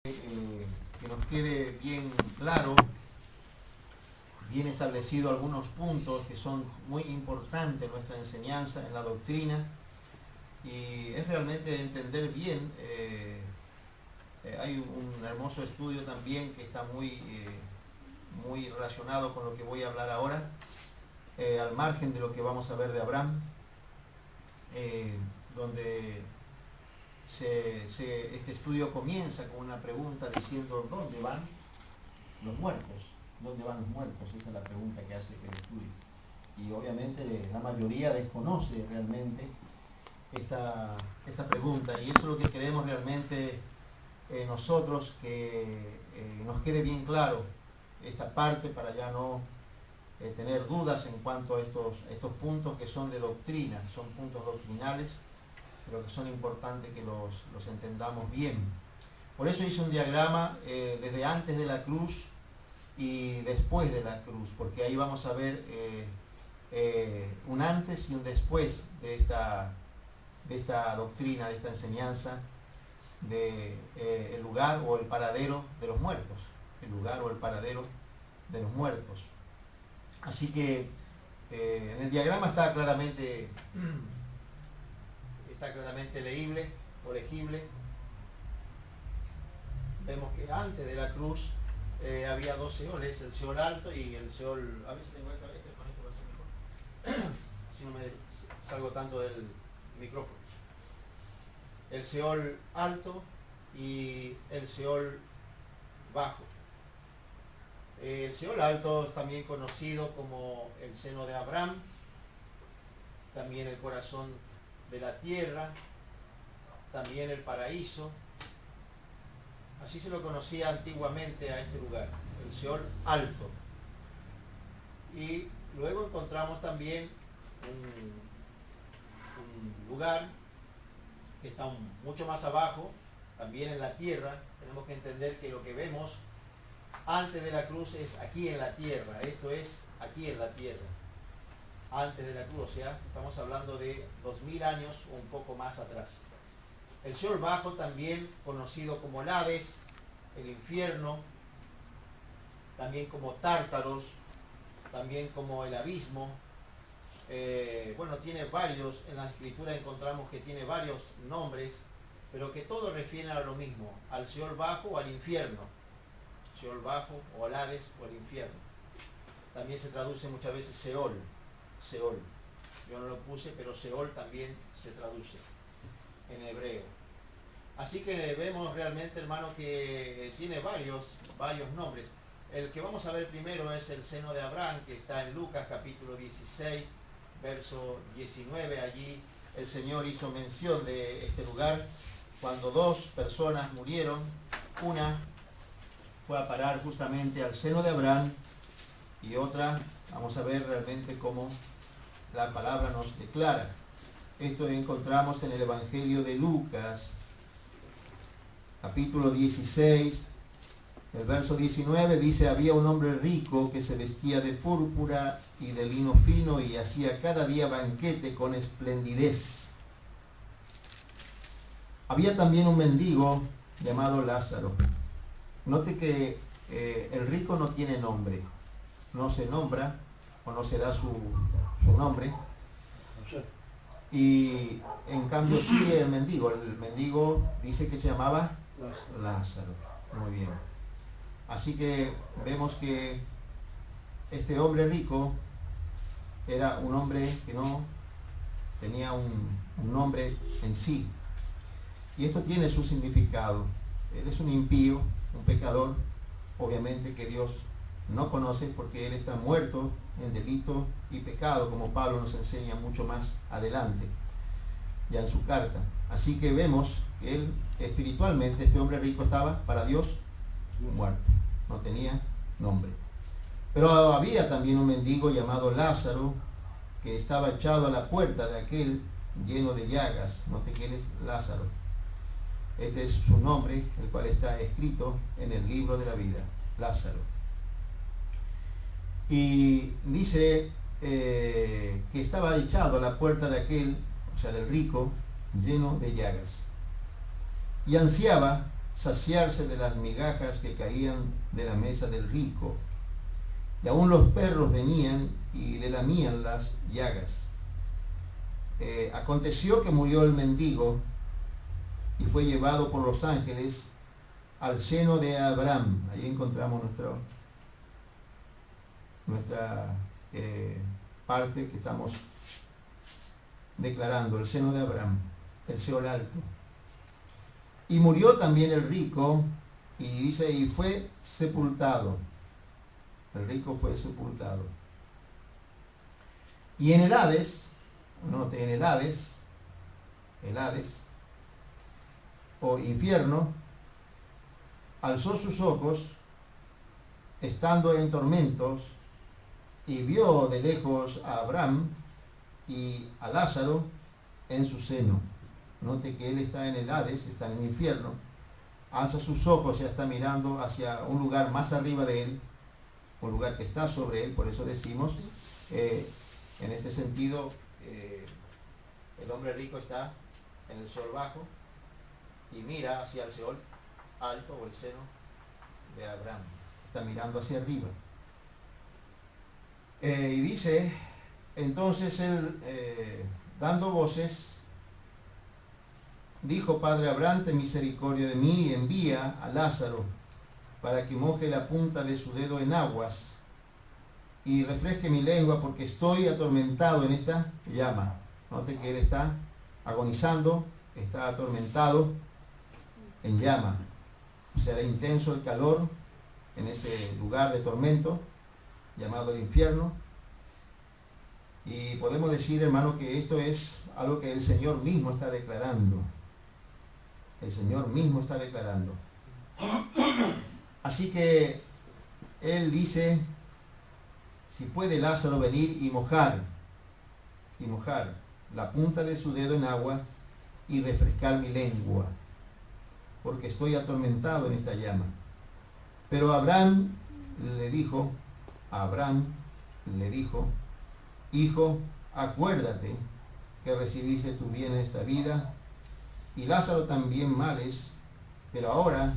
Que nos quede bien claro, bien establecido algunos puntos que son muy importantes en nuestra enseñanza, en la doctrina, y es realmente entender bien. Hay un hermoso estudio también que está muy relacionado con lo que voy a hablar ahora, al margen de lo que vamos a ver de Abraham, donde este estudio comienza con una pregunta diciendo: ¿dónde van los muertos? ¿Dónde van los muertos? Esa es la pregunta que hace el estudio. Y obviamente la mayoría desconoce realmente esta pregunta, y eso es lo que queremos realmente nosotros, que nos quede bien claro esta parte para ya no tener dudas en cuanto a estos puntos que son de doctrina, son puntos doctrinales, pero que son importantes que los entendamos bien. Por eso hice un diagrama desde antes de la cruz y después de la cruz, porque ahí vamos a ver un antes y un después de esta doctrina, de esta enseñanza, de el lugar o el paradero de los muertos, el lugar o el paradero de los muertos. Así que en el diagrama está claramente leíble o legible. Vemos que antes de la cruz había dos seoles, el seol alto y el seol... A ver si tengo esta vez, con esto va a ser mejor. Si no me salgo tanto del micrófono. El seol alto y el seol bajo. El seol alto es también conocido como el seno de Abraham, también el corazón de la tierra, también el paraíso. Así se lo conocía antiguamente a este lugar, el Seol alto. Y luego encontramos también un lugar que está mucho más abajo, también en la tierra. Tenemos que entender que lo que vemos antes de la cruz es aquí en la tierra, esto es aquí en la tierra. Antes de la cruz, o sea, estamos hablando de 2000 años o un poco más atrás. El Seol bajo, también conocido como el Hades, el infierno, también como Tártaros, también como el abismo. Bueno, tiene varios, en la escritura encontramos que tiene varios nombres, pero que todos refieren a lo mismo, al Seol bajo o al infierno. Seol bajo o al Hades o al infierno. También se traduce muchas veces Seol. Seol. Yo no lo puse, pero Seol también se traduce en hebreo. Así que vemos realmente, hermano, que tiene varios nombres. El que vamos a ver primero es el seno de Abraham, que está en Lucas capítulo 16, verso 19. Allí el Señor hizo mención de este lugar cuando dos personas murieron. Una fue a parar justamente al seno de Abraham y otra, vamos a ver realmente cómo la palabra nos declara. Esto encontramos en el Evangelio de Lucas, capítulo 16, el verso 19, dice: había un hombre rico que se vestía de púrpura y de lino fino y hacía cada día banquete con esplendidez. Había también un mendigo llamado Lázaro. Note que el rico no tiene nombre, no se nombra o no se da su nombre. Y en cambio sí el mendigo dice que se llamaba Lázaro. Muy bien. Así que vemos que este hombre rico era un hombre que no tenía un nombre en sí. Y esto tiene su significado. Él es un impío, un pecador, obviamente, que Dios no conoce porque él está muerto en delito y pecado, como Pablo nos enseña mucho más adelante, ya en su carta. Así que vemos que él, espiritualmente, este hombre rico estaba para Dios muerto, no tenía nombre. Pero había también un mendigo llamado Lázaro, que estaba echado a la puerta de aquel lleno de llagas. Note que él es Lázaro. Este es su nombre, el cual está escrito en el libro de la vida, Lázaro. Y dice que estaba echado a la puerta de aquel, o sea, del rico, lleno de llagas. Y ansiaba saciarse de las migajas que caían de la mesa del rico. Y aún los perros venían y le lamían las llagas. Aconteció que murió el mendigo y fue llevado por los ángeles al seno de Abraham. Ahí encontramos nuestra parte que estamos declarando, el seno de Abraham, el Seol alto. Y murió también el rico, y dice, y fue sepultado. El rico fue sepultado. Y en el Hades, note, en el Hades o infierno, alzó sus ojos, estando en tormentos, y vio de lejos a Abraham y a Lázaro en su seno. Note que él está en el Hades, está en el infierno, alza sus ojos y está mirando hacia un lugar más arriba de él, un lugar que está sobre él, por eso decimos, en este sentido, el hombre rico está en el Seol bajo y mira hacia el Seol alto o el seno de Abraham, está mirando hacia arriba. Y dice, entonces él, dando voces, dijo: Padre Abraham, ten misericordia de mí y envía a Lázaro para que moje la punta de su dedo en aguas y refresque mi lengua, porque estoy atormentado en esta llama. Note que él está agonizando, está atormentado en llama. O sea, era intenso el calor en ese lugar de tormento llamado el infierno. Y podemos decir, hermano, que esto es algo que el Señor mismo está declarando. El Señor mismo está declarando. Así que Él dice, si puede Lázaro venir y mojar la punta de su dedo en agua y refrescar mi lengua, porque estoy atormentado en esta llama. Pero Abraham le dijo, hijo, acuérdate que recibiste tu bien en esta vida, y Lázaro también males, pero ahora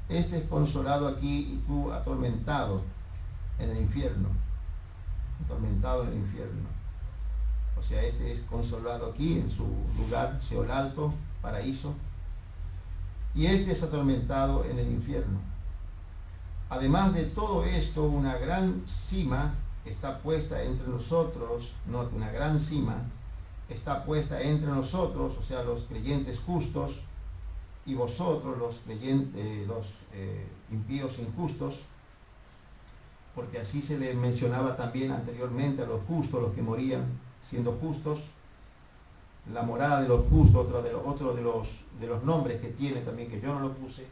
este es consolado aquí y tú atormentado en el infierno. Atormentado en el infierno. O sea, este es consolado aquí en su lugar, Seol alto, paraíso, y este es atormentado en el infierno. Además de todo esto, una gran cima está puesta entre nosotros, note, una gran cima está puesta entre nosotros, o sea, los creyentes justos, y vosotros, los creyentes, los impíos injustos, porque así se le mencionaba también anteriormente a los justos, los que morían siendo justos, la morada de los justos, otro de los nombres que tiene también, que yo no lo puse.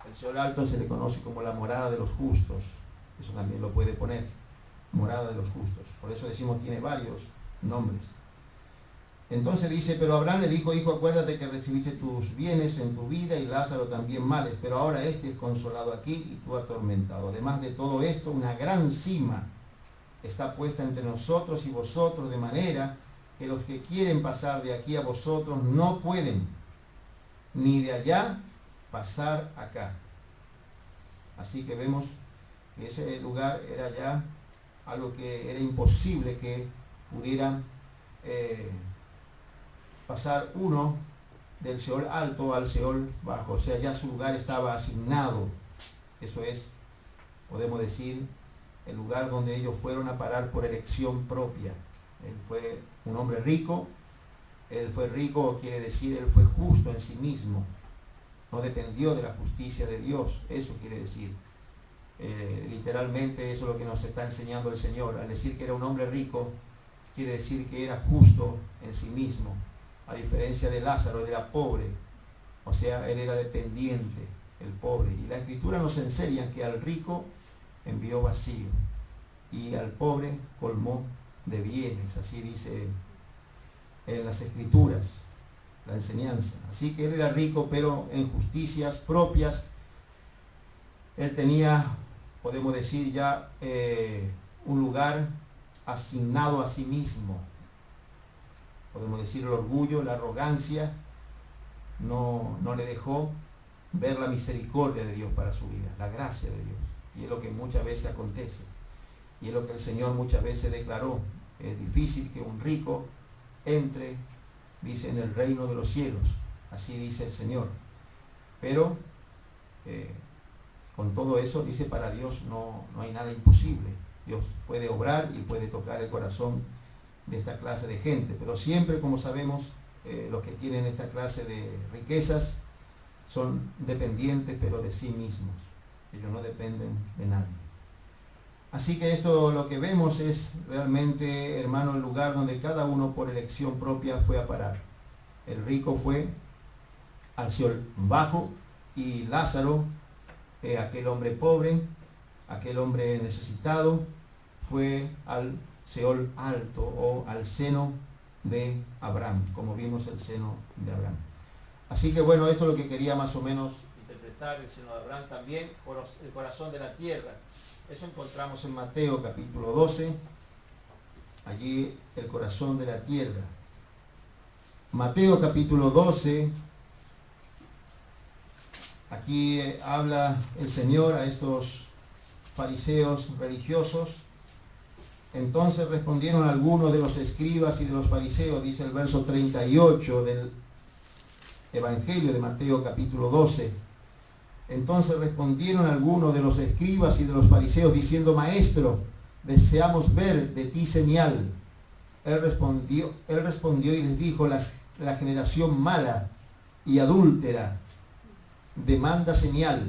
El Seol alto se le conoce como la morada de los justos, eso también lo puede poner, morada de los justos, por eso decimos tiene varios nombres. Entonces dice, pero Abraham le dijo, hijo, acuérdate que recibiste tus bienes en tu vida y Lázaro también males, pero ahora este es consolado aquí y tú atormentado. Además de todo esto, una gran cima está puesta entre nosotros y vosotros, de manera que los que quieren pasar de aquí a vosotros no pueden, ni de allá pasar acá. Así que vemos que ese lugar era ya algo que era imposible que pudieran pasar uno del Seol alto al Seol bajo. O sea, ya su lugar estaba asignado. Eso es, podemos decir, el lugar donde ellos fueron a parar por elección propia. Él fue un hombre rico. Él fue rico, quiere decir, él fue justo en sí mismo. No dependió de la justicia de Dios. Eso quiere decir. Literalmente eso es lo que nos está enseñando el Señor. Al decir que era un hombre rico, quiere decir que era justo en sí mismo. A diferencia de Lázaro, él era pobre. O sea, él era dependiente, el pobre. Y la Escritura nos enseña que al rico envió vacío y al pobre colmó de bienes. Así dice en las Escrituras la enseñanza. Así que él era rico, pero en justicias propias. Él tenía, podemos decir, ya un lugar asignado a sí mismo. Podemos decir el orgullo, la arrogancia no le dejó ver la misericordia de Dios para su vida, la gracia de Dios. Y es lo que muchas veces acontece. Y es lo que el Señor muchas veces declaró. Es difícil que un rico entre, dice, en el reino de los cielos. Así dice el Señor. Pero con todo eso, dice, para Dios no hay nada imposible. Dios puede obrar y puede tocar el corazón de esta clase de gente. Pero siempre, como sabemos, los que tienen esta clase de riquezas son dependientes, pero de sí mismos. Ellos no dependen de nadie. Así que esto lo que vemos es realmente, hermano, el lugar donde cada uno por elección propia fue a parar. El rico fue al Seol bajo y Lázaro, aquel hombre pobre, aquel hombre necesitado, fue al Seol alto o al seno de Abraham, como vimos el seno de Abraham. Así que bueno, esto es lo que quería más o menos interpretar, el seno de Abraham también, el corazón de la tierra. Eso encontramos en Mateo capítulo 12, allí el corazón de la tierra. Mateo capítulo 12, aquí habla el Señor a estos fariseos religiosos. Entonces respondieron algunos de los escribas y de los fariseos, dice el verso 38 del Evangelio de Mateo capítulo 12. Entonces respondieron algunos de los escribas y de los fariseos diciendo: Maestro, deseamos ver de ti señal. Él respondió y les dijo: la generación mala y adúltera demanda señal,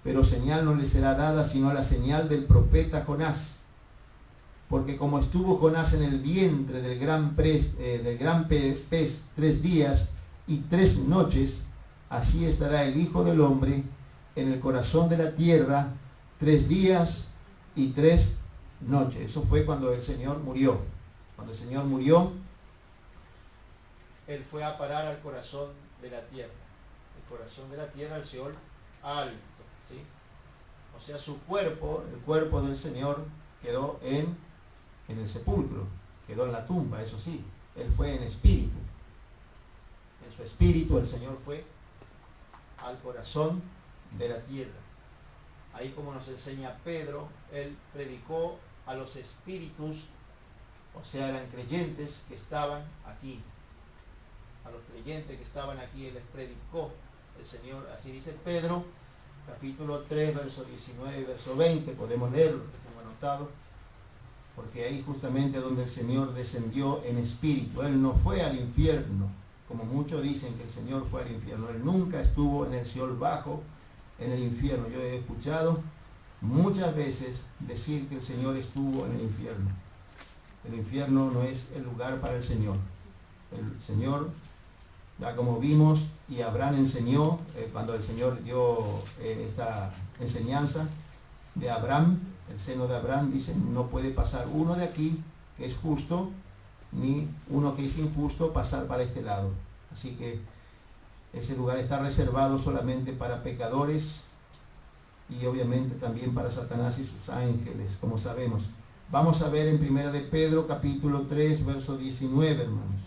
pero señal no le será dada sino la señal del profeta Jonás. Porque como estuvo Jonás en el vientre del gran pez 3 días y 3 noches, así estará el Hijo del Hombre en el corazón de la tierra 3 días y 3 noches. Eso fue cuando el Señor murió. Cuando el Señor murió, Él fue a parar al corazón de la tierra. El corazón de la tierra, el Seol alto, ¿sí? O sea, su cuerpo, el cuerpo del Señor, quedó en el sepulcro, quedó en la tumba, eso sí. Él fue en espíritu. En su espíritu el Señor fue al corazón de la tierra. Ahí, como nos enseña Pedro, él predicó a los espíritus, o sea, eran creyentes que estaban aquí. A los creyentes que estaban aquí, él les predicó el Señor. Así dice Pedro, capítulo 3, verso 19 y verso 20. Podemos leerlo, que tengo anotado, porque ahí justamente donde el Señor descendió en espíritu. Él no fue al infierno, como muchos dicen que el Señor fue al infierno. Él nunca estuvo en el Seol bajo, en el infierno. Yo he escuchado muchas veces decir que el Señor estuvo en el infierno. El infierno no es el lugar para el Señor. El Señor, ya como vimos, y Abraham enseñó, cuando el Señor dio esta enseñanza de Abraham, el seno de Abraham, dice, no puede pasar uno de aquí que es justo, ni uno que es injusto pasar para este lado. Así que ese lugar está reservado solamente para pecadores y obviamente también para Satanás y sus ángeles, como sabemos. Vamos a ver en 1 de Pedro capítulo 3, verso 19, hermanos.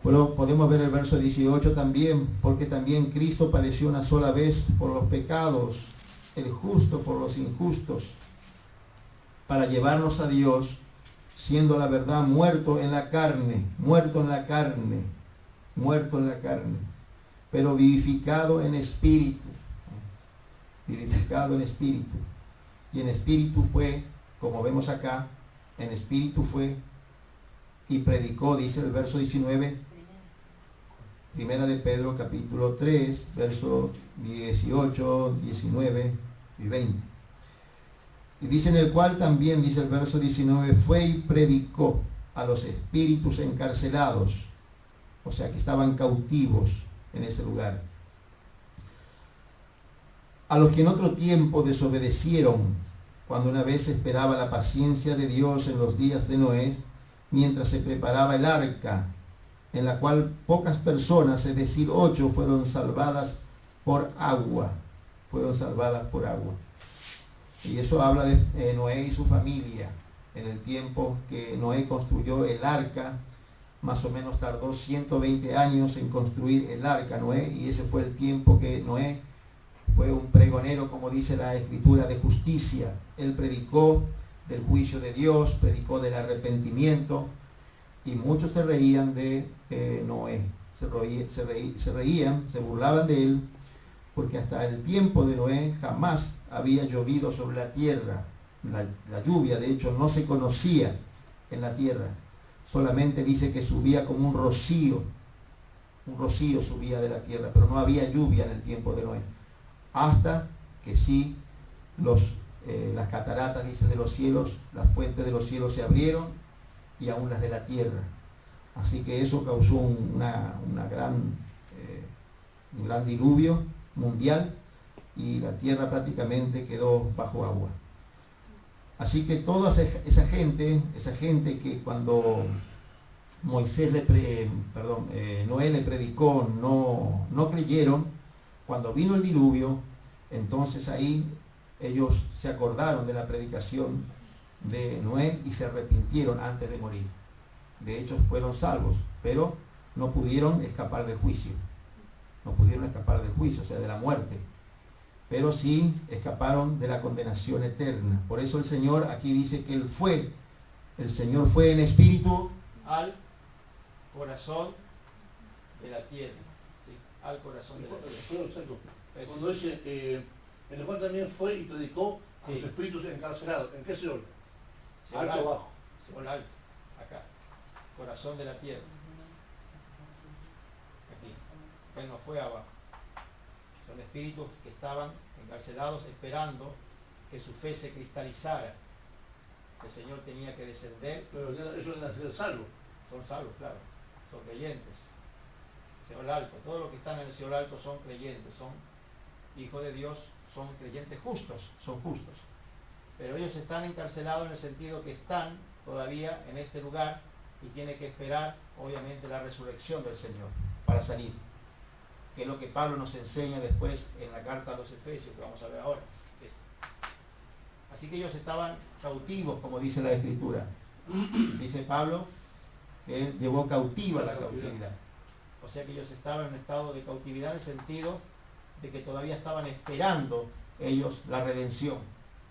Pero podemos ver el verso 18 también, porque también Cristo padeció una sola vez por los pecados, el justo por los injustos, para llevarnos a Dios, siendo la verdad muerto en la carne, pero vivificado en espíritu, y en espíritu fue, como vemos acá, en espíritu fue y predicó, dice el verso 19, Primera de Pedro capítulo 3, verso 18, 19 y 20. Y dice: en el cual también, dice el verso 19, fue y predicó a los espíritus encarcelados, o sea que estaban cautivos en ese lugar, a los que en otro tiempo desobedecieron, cuando una vez esperaba la paciencia de Dios en los días de Noé, mientras se preparaba el arca, en la cual pocas personas, es decir, 8, fueron salvadas por agua. Y eso habla de Noé y su familia, en el tiempo que Noé construyó el arca más o menos tardó 120 años en construir el arca, Noé, y ese fue el tiempo que Noé fue un pregonero, como dice la Escritura, de justicia. Él predicó del juicio de Dios, predicó del arrepentimiento, y muchos se reían de Noé, se reían, se burlaban de él, porque hasta el tiempo de Noé jamás había llovido sobre la tierra. La lluvia, de hecho, no se conocía en la tierra. Solamente dice que subía como un rocío subía de la tierra, pero no había lluvia en el tiempo de Noé. Hasta que sí, las cataratas, dice, de los cielos, las fuentes de los cielos se abrieron, y aún las de la tierra. Así que eso causó un gran diluvio mundial, y la tierra prácticamente quedó bajo agua. Así que toda esa gente que cuando Noé le predicó, no creyeron, cuando vino el diluvio, entonces ahí ellos se acordaron de la predicación de Noé y se arrepintieron antes de morir. De hecho, fueron salvos, pero no pudieron escapar del juicio. O sea, de la muerte. Pero sí escaparon de la condenación eterna. Por eso el Señor aquí dice que el Señor fue en espíritu al corazón de la tierra. ¿Sí? Al corazón de la tierra. Cuando dice, en el cual también fue y predicó a los espíritus encarcelados. ¿En qué Seol? ¿Alto o bajo? Seol alto, acá. Corazón de la tierra. Aquí. Él no fue abajo. Son espíritus que estaban encarcelados esperando que su fe se cristalizara. El Señor tenía que descender. Pero eso es ser salvo. Son salvos, claro. Son creyentes. Seol alto. Todos los que están en el Seol alto son creyentes, son hijos de Dios, son creyentes justos, son justos. Pero ellos están encarcelados en el sentido que están todavía en este lugar y tienen que esperar, obviamente, la resurrección del Señor para salir. Que es lo que Pablo nos enseña después en la carta a los Efesios, que vamos a ver ahora. Así que ellos estaban cautivos, como dice la Escritura. Dice Pablo que él llevó cautiva la cautividad. O sea que ellos estaban en un estado de cautividad en el sentido de que todavía estaban esperando ellos la redención.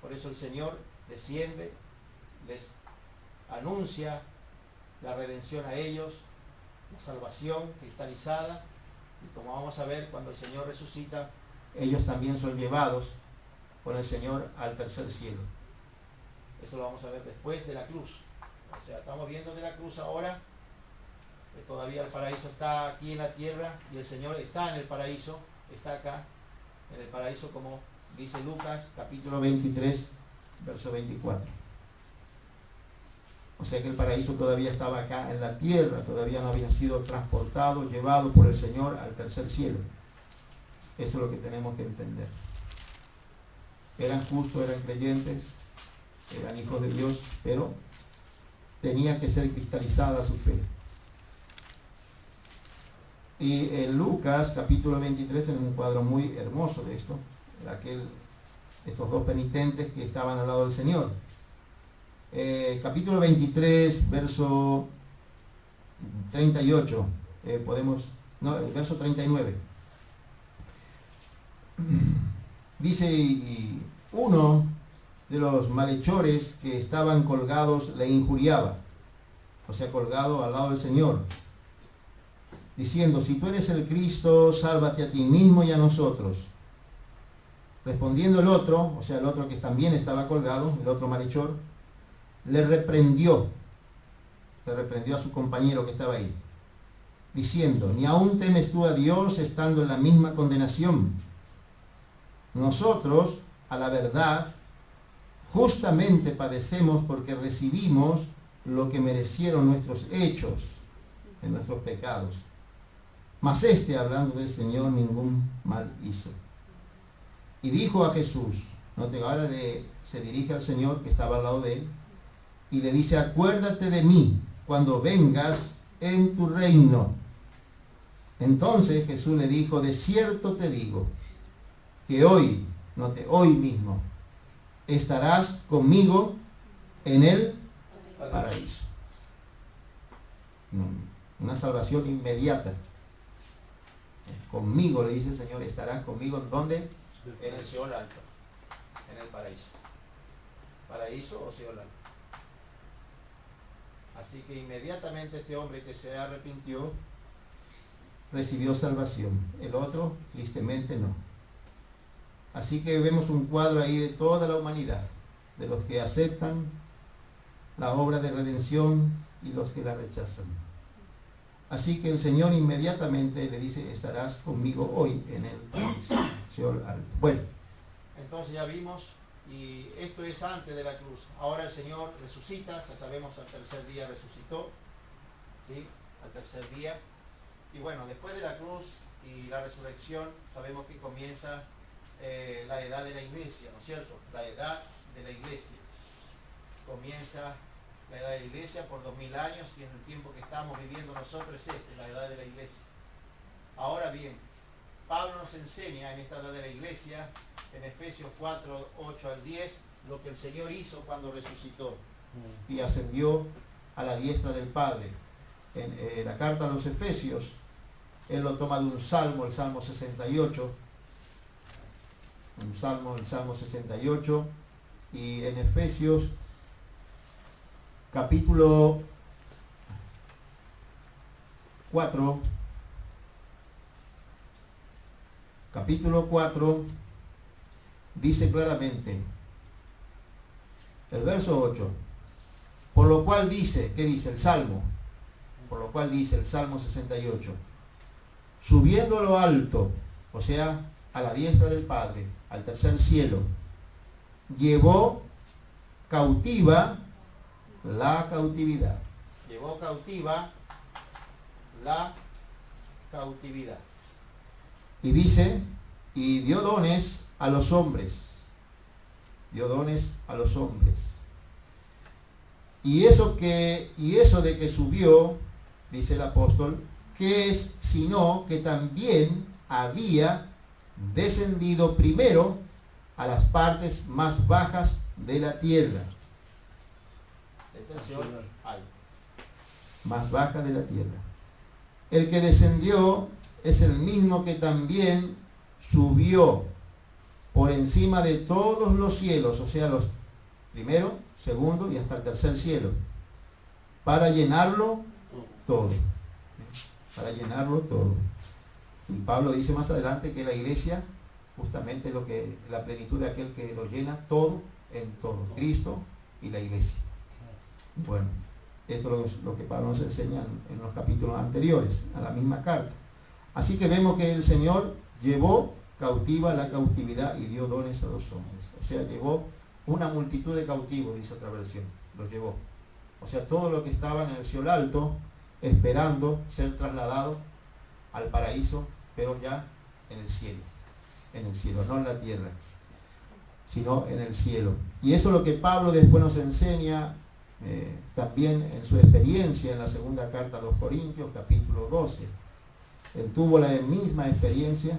Por eso el Señor desciende, les anuncia la redención a ellos, la salvación cristalizada, y como vamos a ver, cuando el Señor resucita, ellos también son llevados con el Señor al tercer cielo. Eso lo vamos a ver después de la cruz. O sea, estamos viendo de la cruz ahora, que todavía el paraíso está aquí en la tierra, y el Señor está en el paraíso, está acá, en el paraíso, como dice Lucas, capítulo 23, verso 24. O sea que el paraíso todavía estaba acá en la tierra, todavía no había sido transportado, llevado por el Señor al tercer cielo. Eso es lo que tenemos que entender. Eran justos, eran creyentes, eran hijos de Dios, pero tenía que ser cristalizada su fe. Y en Lucas, capítulo 23, tenemos un cuadro muy hermoso de esto, estos dos penitentes que estaban al lado del Señor. Capítulo 23, verso 38, verso 39. Dice, y uno de los malhechores que estaban colgados le injuriaba, o sea, colgado al lado del Señor, diciendo, si tú eres el Cristo, sálvate a ti mismo y a nosotros. Respondiendo el otro, o sea, el otro que también estaba colgado, el otro malhechor, le reprendió a su compañero que estaba ahí, diciendo, ¿ni aún temes tú a Dios estando en la misma condenación? Nosotros, a la verdad, justamente padecemos porque recibimos lo que merecieron nuestros hechos en nuestros pecados. Mas este, hablando del Señor, ningún mal hizo. Y dijo a Jesús, ahora se dirige al Señor que estaba al lado de él, y le dice, acuérdate de mí cuando vengas en tu reino. Entonces Jesús le dijo, de cierto te digo, que hoy mismo, estarás conmigo en el paraíso. una salvación inmediata. Conmigo, le dice el Señor, estarás conmigo ¿en dónde? En el Seol alto, en el paraíso. Paraíso o Seol alto. Así que inmediatamente este hombre que se arrepintió recibió salvación. El otro, tristemente, no. Así que vemos un cuadro ahí de toda la humanidad, de los que aceptan la obra de redención y los que la rechazan. Así que el Señor inmediatamente le dice, estarás conmigo hoy en el Seol alto. Bueno, entonces ya vimos, y esto es antes de la cruz. Ahora el Señor resucita, ya sabemos, al tercer día resucitó, ¿sí? Al tercer día. Y bueno, después de la cruz y la resurrección, sabemos que comienza la edad de la iglesia, ¿no es cierto? La edad de la iglesia. Comienza la edad de la iglesia por 2000 años y en el tiempo que estamos viviendo nosotros es la edad de la iglesia. Ahora bien, Pablo nos enseña en esta edad de la iglesia, en Efesios 4, 8 al 10, lo que el Señor hizo cuando resucitó y ascendió a la diestra del Padre. En la carta a los Efesios, él lo toma de un salmo, el Salmo 68, el Salmo 68, y en Efesios capítulo 4, dice claramente, el verso 8, por lo cual dice, ¿qué dice el Salmo? Por lo cual dice el Salmo 68, subiendo a lo alto, o sea, a la diestra del Padre, al tercer cielo, llevó cautiva la cautividad. Llevó cautiva la cautividad. Y dice, y dio dones a los hombres. Dio dones a los hombres. Y eso de que subió, dice el apóstol, ¿qué es sino que también había descendido primero a las partes más bajas de la tierra? Más baja de la tierra. El que descendió es el mismo que también subió por encima de todos los cielos, o sea, los primero, segundo y hasta el tercer cielo, para llenarlo todo. Para llenarlo todo. Y Pablo dice más adelante que la iglesia justamente la plenitud de aquel que lo llena todo en todo, Cristo y la iglesia. Bueno, esto es lo que Pablo nos enseña en los capítulos anteriores, a la misma carta. Así que vemos que el Señor llevó cautiva la cautividad y dio dones a los hombres. O sea, llevó una multitud de cautivos, dice otra versión, los llevó. O sea, todo lo que estaba en el Seol alto, esperando ser trasladado al paraíso, pero ya en el cielo, no en la tierra, sino en el cielo. Y eso es lo que Pablo después nos enseña también en su experiencia en la segunda carta a los Corintios, capítulo 12. Él tuvo la misma experiencia,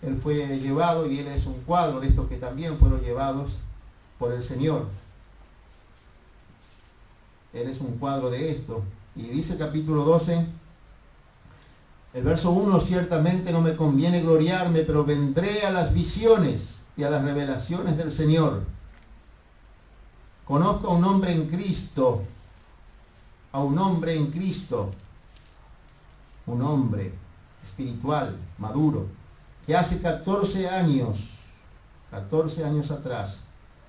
él fue llevado y él es un cuadro de estos que también fueron llevados por el Señor. Él es un cuadro de esto. Y dice capítulo 12, el verso 1, ciertamente no me conviene gloriarme, pero vendré a las visiones y a las revelaciones del Señor. Conozco a un hombre en Cristo, un hombre espiritual, maduro, que hace 14 años atrás,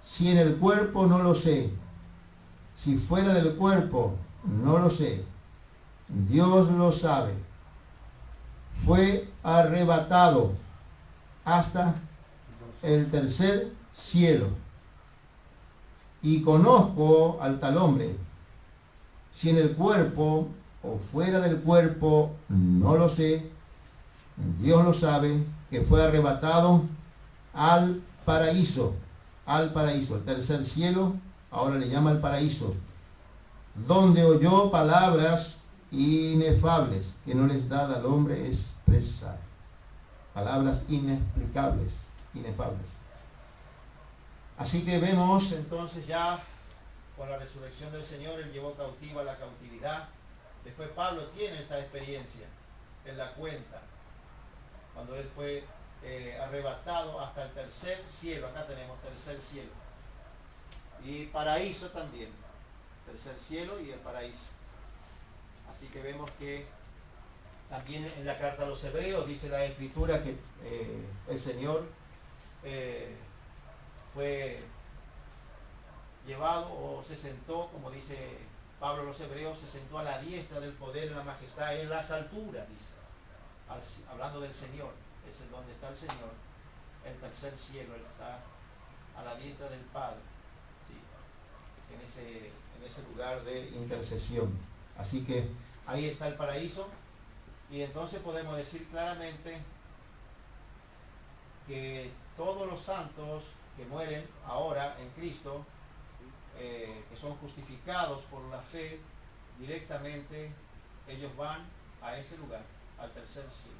si en el cuerpo no lo sé, si fuera del cuerpo no lo sé, Dios lo sabe, fue arrebatado hasta el tercer cielo. Y conozco al tal hombre, si en el cuerpo o fuera del cuerpo, no lo sé, Dios lo sabe, que fue arrebatado al paraíso, el tercer cielo, ahora le llama el paraíso, donde oyó palabras inefables, que no les da al hombre expresar, palabras inexplicables, inefables. Así que vemos entonces ya con la resurrección del Señor, Él llevó cautiva la cautividad Después Pablo tiene esta experiencia, él la cuenta, cuando él fue arrebatado hasta el tercer cielo. Acá tenemos tercer cielo. Y paraíso también, tercer cielo y el paraíso. Así que vemos que también en la carta a los Hebreos dice la Escritura que el Señor fue llevado o se sentó, como dice Pablo a los Hebreos, se sentó a la diestra del poder y la majestad en las alturas, dice, hablando del Señor. Es donde está el Señor, el tercer cielo, él está a la diestra del Padre, ¿sí? en ese lugar de intercesión. Así que ahí está el paraíso, y entonces podemos decir claramente que todos los santos que mueren ahora en Cristo, que son justificados por la fe directamente, ellos van a este lugar, al tercer cielo,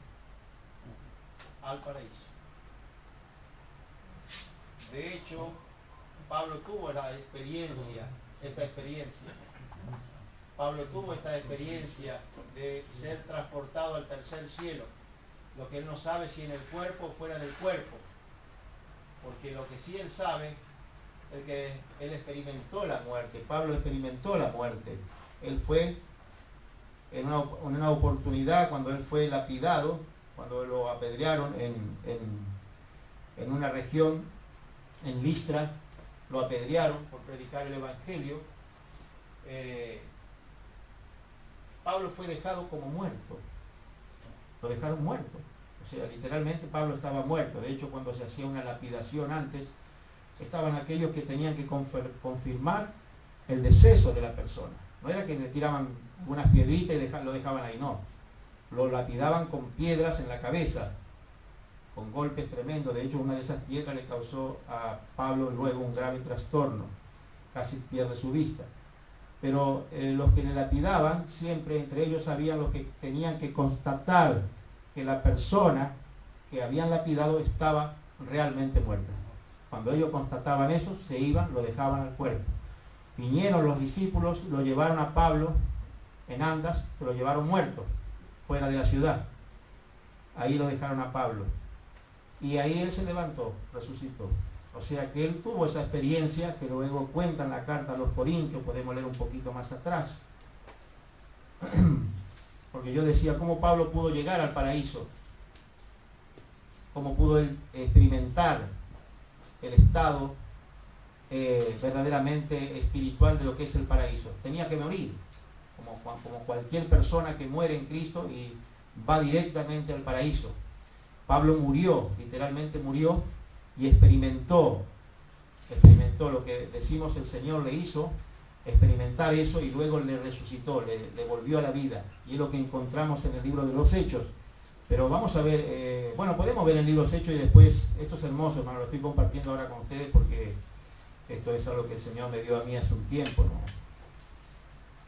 al paraíso. De hecho, Pablo tuvo esta experiencia. Pablo tuvo esta experiencia de ser transportado al tercer cielo. Lo que él no sabe si en el cuerpo o fuera del cuerpo. Porque lo que sí él sabe es que él experimentó la muerte. Pablo experimentó la muerte. Él fue en una oportunidad cuando él fue lapidado, cuando lo apedrearon en una región, en Listra, lo apedrearon por predicar el Evangelio. Pablo fue dejado como muerto. Lo dejaron muerto. O sea, literalmente Pablo estaba muerto. De hecho, cuando se hacía una lapidación antes, estaban aquellos que tenían que confirmar el deceso de la persona. No era que le tiraban unas piedritas y lo dejaban ahí, no. Lo lapidaban con piedras en la cabeza, con golpes tremendos. De hecho, una de esas piedras le causó a Pablo luego un grave trastorno. Casi pierde su vista. Pero los que le lapidaban, siempre entre ellos sabían los que tenían que constatar que la persona que habían lapidado estaba realmente muerta. Cuando ellos constataban eso, se iban, lo dejaban al cuerpo. Vinieron los discípulos, lo llevaron a Pablo en andas, se lo llevaron muerto, fuera de la ciudad. Ahí lo dejaron a Pablo. Y ahí él se levantó, resucitó. O sea que él tuvo esa experiencia que luego cuenta en la carta a los Corintios, podemos leer un poquito más atrás. Porque yo decía, ¿cómo Pablo pudo llegar al paraíso? ¿Cómo pudo él experimentar el estado verdaderamente espiritual de lo que es el paraíso? Tenía que morir, como cualquier persona que muere en Cristo y va directamente al paraíso. Pablo murió, literalmente murió, y experimentó lo que decimos el Señor le hizo, experimentar eso, y luego le resucitó, le volvió a la vida. Y es lo que encontramos en el libro de los Hechos. Pero vamos a ver, bueno, podemos ver el libro de los Hechos y después, esto es hermoso, hermano, lo estoy compartiendo ahora con ustedes porque esto es algo que el Señor me dio a mí hace un tiempo, ¿no?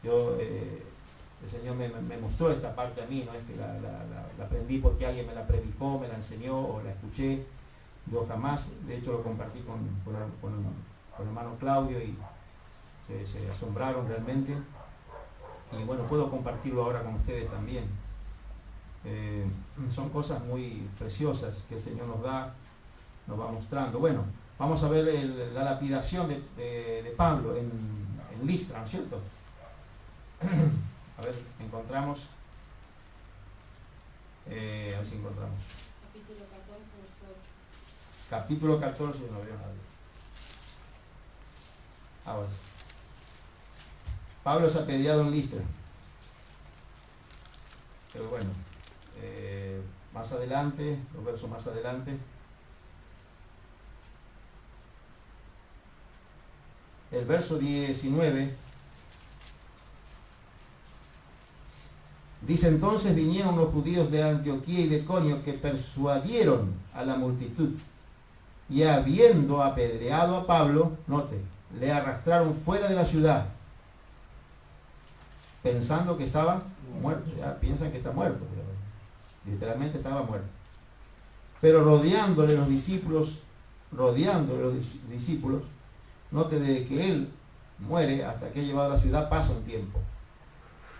El Señor me mostró esta parte a mí, no es que la aprendí porque alguien me la predicó, me la enseñó o la escuché. Yo jamás, de hecho lo compartí con el hermano Claudio y se asombraron realmente. Y bueno, puedo compartirlo ahora con ustedes también. Son cosas muy preciosas que el Señor nos da, nos va mostrando. Bueno, vamos a ver la lapidación de Pablo en Listra, ¿no es cierto? A ver, encontramos. A ver si encontramos. Capítulo 14, verso 8. Capítulo 14, no veo nada. Ahora. Pablo es apedreado en Listra. Pero bueno, más adelante, los versos más adelante. El verso 19 dice: entonces vinieron los judíos de Antioquía y de Iconio que persuadieron a la multitud, y habiendo apedreado a Pablo, note, le arrastraron fuera de la ciudad, pensando que estaba muerto. Ya piensan que está muerto, pero literalmente estaba muerto. Pero rodeándole los discípulos, note, de que él muere hasta que ha llevado a la ciudad pasa un tiempo.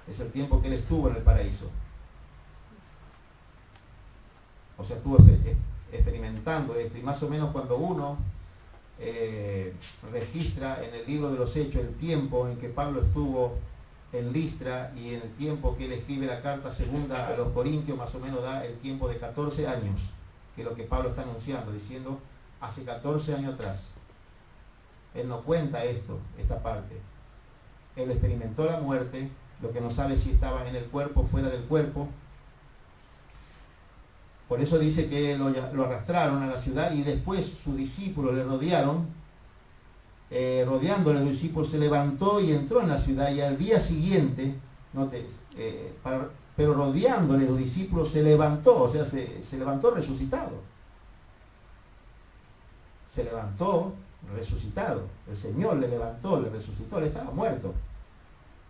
Es el tiempo que él estuvo en el paraíso. O sea, estuvo experimentando esto. Y más o menos cuando uno registra en el libro de los Hechos el tiempo en que Pablo estuvo en Listra y en el tiempo que él escribe la carta segunda a los Corintios, más o menos da el tiempo de 14 años, que es lo que Pablo está anunciando, diciendo hace 14 años atrás. Él no cuenta esta parte. Él experimentó la muerte, lo que no sabe si estaba en el cuerpo o fuera del cuerpo. Por eso dice que lo arrastraron a la ciudad y después sus discípulos le rodearon. Rodeándole, los discípulos se levantó y entró en la ciudad, y al día siguiente, pero rodeándole los discípulos se levantó, o sea, se levantó resucitado. Se levantó resucitado. El Señor le levantó, le resucitó, él estaba muerto.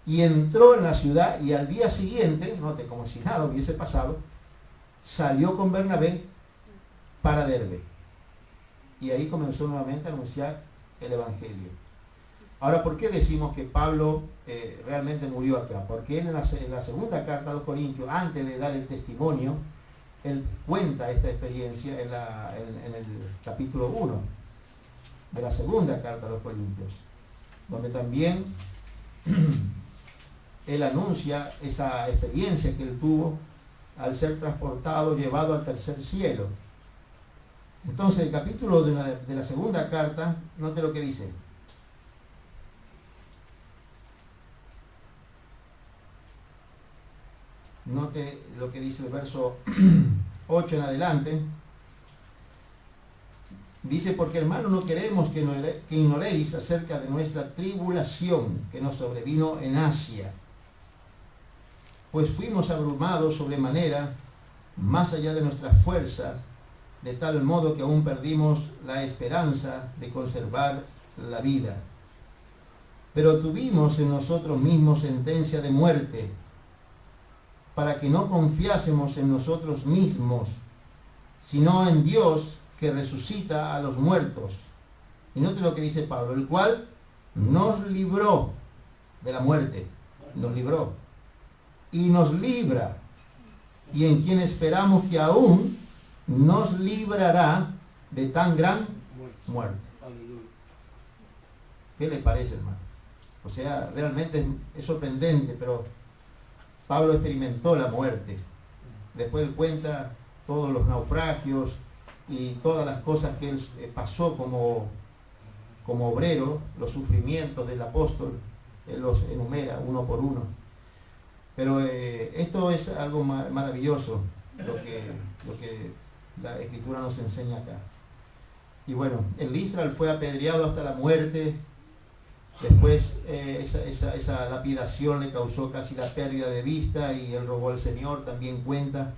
Y entró en la ciudad, y al día siguiente, note, como si nada hubiese pasado, salió con Bernabé para Derbe. Y ahí comenzó nuevamente a anunciar el Evangelio. Ahora, ¿por qué decimos que Pablo realmente murió acá? Porque él en la segunda carta a los Corintios, antes de dar el testimonio, él cuenta esta experiencia en el capítulo 1 de la segunda carta a los Corintios, donde también él anuncia esa experiencia que él tuvo al ser transportado, llevado al tercer cielo. Entonces, el capítulo de la segunda carta, note lo que dice. Note lo que dice el verso 8 en adelante. Dice: porque hermano, no queremos que ignoréis acerca de nuestra tribulación que nos sobrevino en Asia, pues fuimos abrumados sobremanera, más allá de nuestras fuerzas, de tal modo que aún perdimos la esperanza de conservar la vida. Pero tuvimos en nosotros mismos sentencia de muerte, para que no confiásemos en nosotros mismos, sino en Dios, que resucita a los muertos. Y note lo que dice Pablo: el cual nos libró de la muerte, nos libró, y nos libra, y en quien esperamos que aún nos librará de tan gran muerte. ¿Qué le parece, hermano? O sea, realmente es sorprendente, pero Pablo experimentó la muerte. Después él cuenta todos los naufragios y todas las cosas que él pasó como obrero, los sufrimientos del apóstol, él los enumera uno por uno. Pero esto es algo maravilloso, lo que la Escritura nos enseña acá. Y bueno, en Listra él fue apedreado hasta la muerte. Después esa lapidación le causó casi la pérdida de vista, y él rogó al Señor, también cuenta.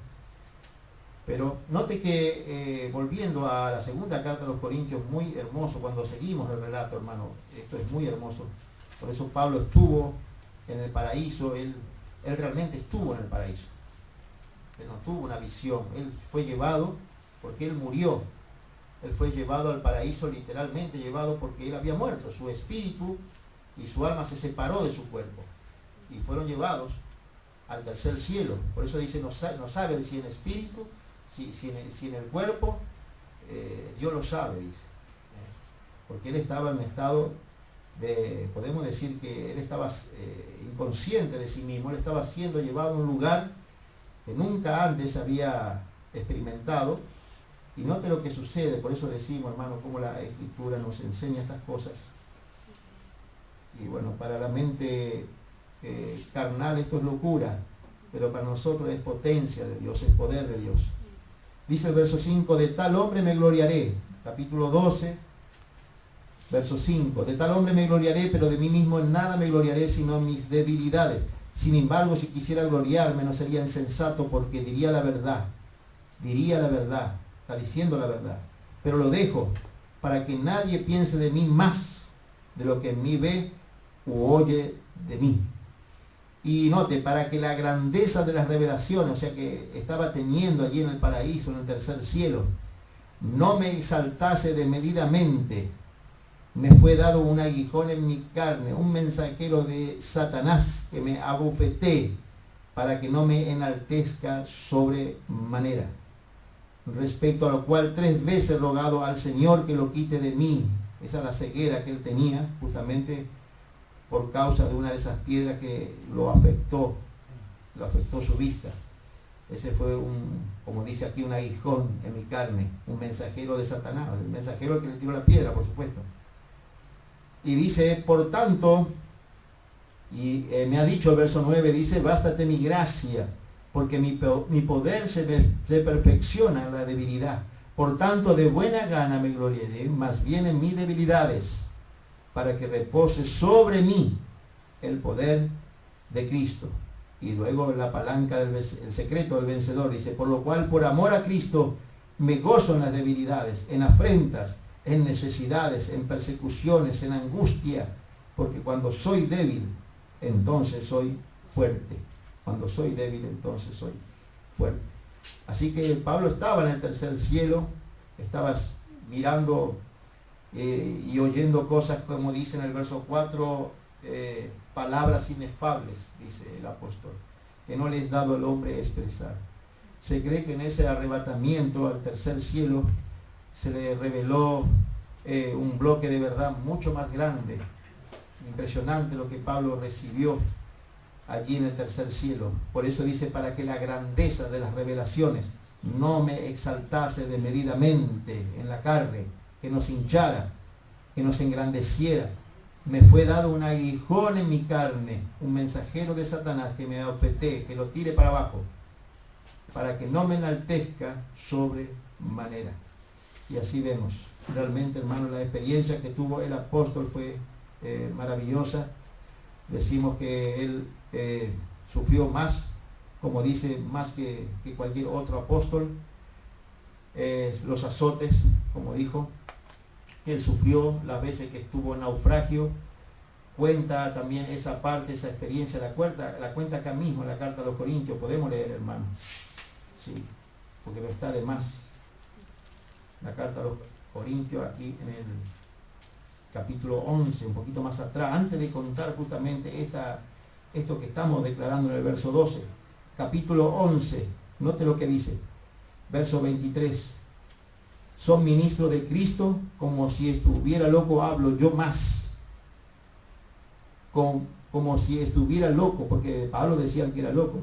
Pero note que volviendo a la segunda carta a los Corintios, muy hermoso cuando seguimos el relato, hermano. Esto es muy hermoso. Por eso Pablo estuvo en el paraíso. Él realmente estuvo en el paraíso. Él no tuvo una visión. Él fue llevado porque él murió. Él fue llevado al paraíso, literalmente llevado, porque él había muerto. Su espíritu y su alma se separó de su cuerpo y fueron llevados al tercer cielo. Por eso dice, no sabe si en espíritu, si en el cuerpo, Dios lo sabe, dice. Porque él estaba en un estado de, podemos decir que él estaba inconsciente de sí mismo. Él estaba siendo llevado a un lugar que nunca antes había experimentado. Y note lo que sucede. Por eso decimos, hermano, cómo la Escritura nos enseña estas cosas. Y bueno, para la mente carnal esto es locura, pero para nosotros es potencia de Dios, es poder de Dios. Dice el verso 5: de tal hombre me gloriaré. Capítulo 12, verso 5: de tal hombre me gloriaré, pero de mí mismo en nada me gloriaré, sino en mis debilidades. Sin embargo, si quisiera gloriarme, no sería insensato, porque diría la verdad. Está diciendo la verdad, pero lo dejo para que nadie piense de mí más de lo que en mí ve u oye de mí. Y note, para que la grandeza de las revelaciones, o sea, que estaba teniendo allí en el paraíso, en el tercer cielo, no me exaltase desmedidamente, me fue dado un aguijón en mi carne, un mensajero de Satanás que me abofetee para que no me enaltezca sobremanera. Respecto a lo cual 3 veces he rogado al Señor que lo quite de mí. Esa es la ceguera que él tenía, justamente por causa de una de esas piedras que lo afectó su vista. Ese fue como dice aquí, un aguijón en mi carne, un mensajero de Satanás, el mensajero que le tiró la piedra, por supuesto. Y dice, por tanto, y me ha dicho el verso 9, dice, bástate mi gracia, porque mi poder se perfecciona en la debilidad. Por tanto, de buena gana me gloriaré, más bien en mis debilidades, para que repose sobre mí el poder de Cristo. Y luego la palanca, el secreto del vencedor, dice, por lo cual, por amor a Cristo, me gozo en las debilidades, en afrentas, en necesidades, en persecuciones, en angustia, porque cuando soy débil, entonces soy fuerte. Cuando soy débil, entonces soy fuerte. Así que Pablo estaba en el tercer cielo, estaba mirando y oyendo cosas, como dice en el verso 4, palabras inefables, dice el apóstol, que no les ha dado el hombre expresar. Se cree que en ese arrebatamiento al tercer cielo se le reveló un bloque de verdad mucho más grande, impresionante lo que Pablo recibió allí en el tercer cielo. Por eso dice, para que la grandeza de las revelaciones no me exaltase desmedidamente en la carne, que nos hinchara, que nos engrandeciera. Me fue dado un aguijón en mi carne, un mensajero de Satanás que me abofetee, que lo tire para abajo, para que no me enaltezca sobremanera. Y así vemos, realmente, hermano, la experiencia que tuvo el apóstol fue maravillosa. Decimos que él sufrió más, como dice, más que cualquier otro apóstol, los azotes, como dijo. Él sufrió las veces que estuvo en naufragio. Cuenta también esa parte, esa experiencia, la cuenta acá mismo en la carta a los Corintios. Podemos leer, hermano, sí, porque no está de más. La carta a los Corintios, aquí en el capítulo 11, un poquito más atrás, antes de contar justamente esto que estamos declarando en el verso 12. Capítulo 11, note lo que dice, verso 23. Son ministros de Cristo, como si estuviera loco, hablo yo más. Como si estuviera loco, porque Pablo decía que era loco.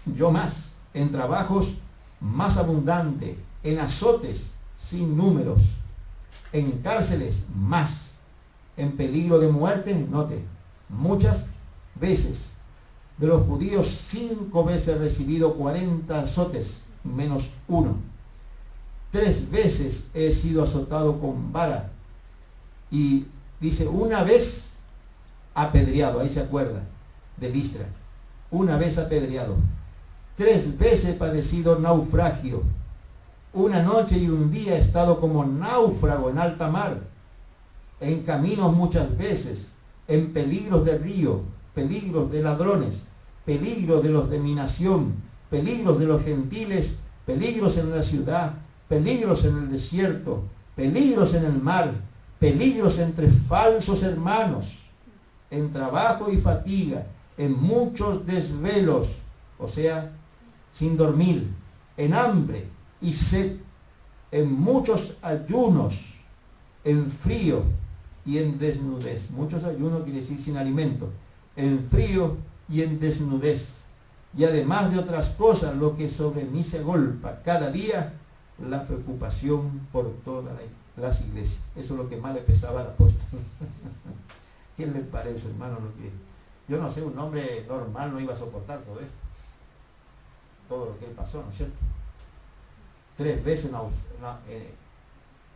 Yo más, en trabajos más abundantes, en azotes sin números, en cárceles más, en peligro de muerte, note, muchas veces. De los judíos 5 veces he recibido 40 azotes, menos 1. 3 veces he sido azotado con vara. Y dice, una vez apedreado, ahí se acuerda, de Listra. Una vez apedreado. 3 veces he padecido naufragio. Una noche y un día he estado como náufrago en alta mar. En caminos muchas veces, en peligros de río, peligros de ladrones, peligros de los de mi nación, peligros de los gentiles, peligros en la ciudad, peligros en el desierto, peligros en el mar, peligros entre falsos hermanos, en trabajo y fatiga, en muchos desvelos, o sea, sin dormir, en hambre y sed, en muchos ayunos, en frío y en desnudez. Muchos ayunos quiere decir sin alimento, en frío y en desnudez. Y además de otras cosas, lo que sobre mí se agolpa cada día, la preocupación por todas las iglesias. Eso es lo que más le pesaba al apóstol. ¿Qué le parece, hermano? Yo no sé, un hombre normal no iba a soportar todo esto. Todo lo que él pasó, ¿no es cierto? 3 veces